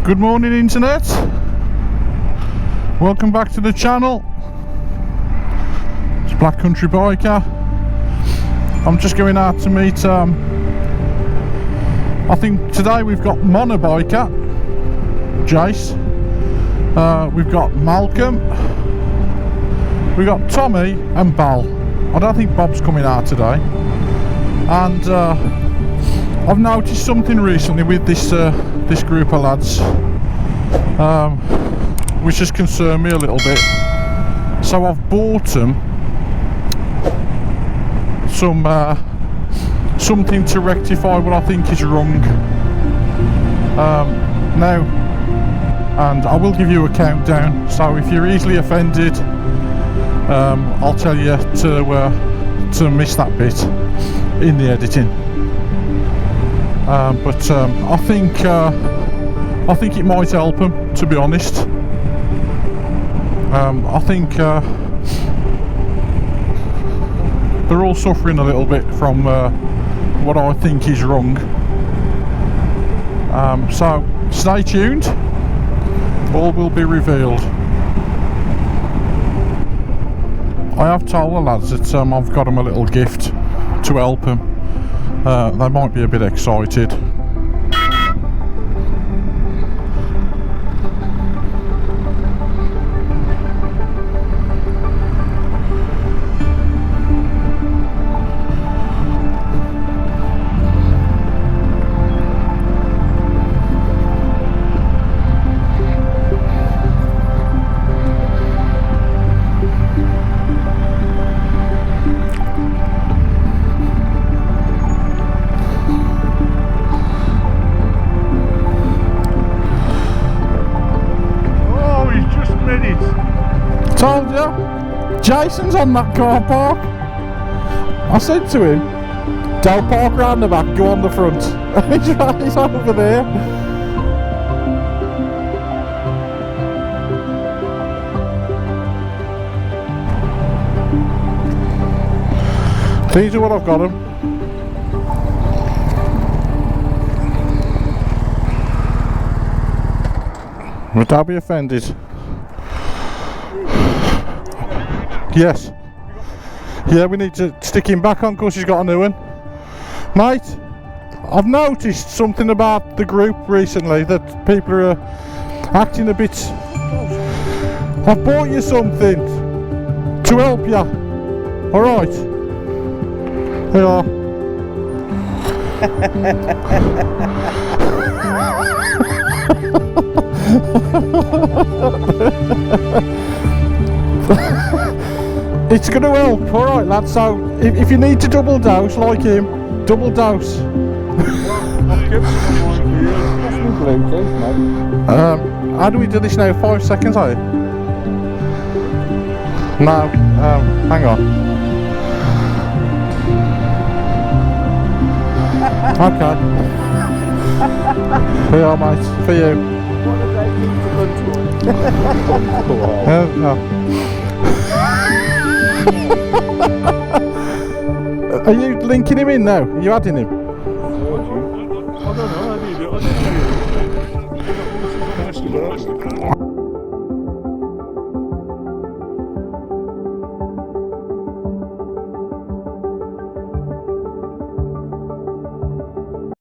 Good morning, internet. Welcome back to the channel. It's Black Country Biker. I'm just going out to meet I think today we've got monobiker Jace, we've got Malcolm, we've got Tommy and Bal. I don't think Bob's coming out today. And I've noticed something recently with this this group of lads, which has concerned me a little bit. So I've bought them something to rectify what I think is wrong. Now, and I will give you a countdown. So if you're easily offended, I'll tell you to miss that bit in the editing. But I think it might help them, to be honest. I think they're all suffering a little bit from what I think is wrong. So stay tuned, all will be revealed. I have told the lads that I've got them a little gift to help them. They might be a bit excited. Told you, Jason's on that car park. I said to him, don't park round the back, go on the front. He's over there. These are what I've got them. But don't be offended. Yes. Yeah, we need to stick him back on because he's got a new one. Mate, I've noticed something about the group recently, that people are acting a bit... I've bought you something to help you. Alright. Here you are. It's going to help, alright lads, so if you need to double dose like him, double dose. How do we do this now? 5 seconds, are you? No, hang on. Okay. Here you are, mate, for you. What did they need to control? Are you linking him in now? Are you adding him?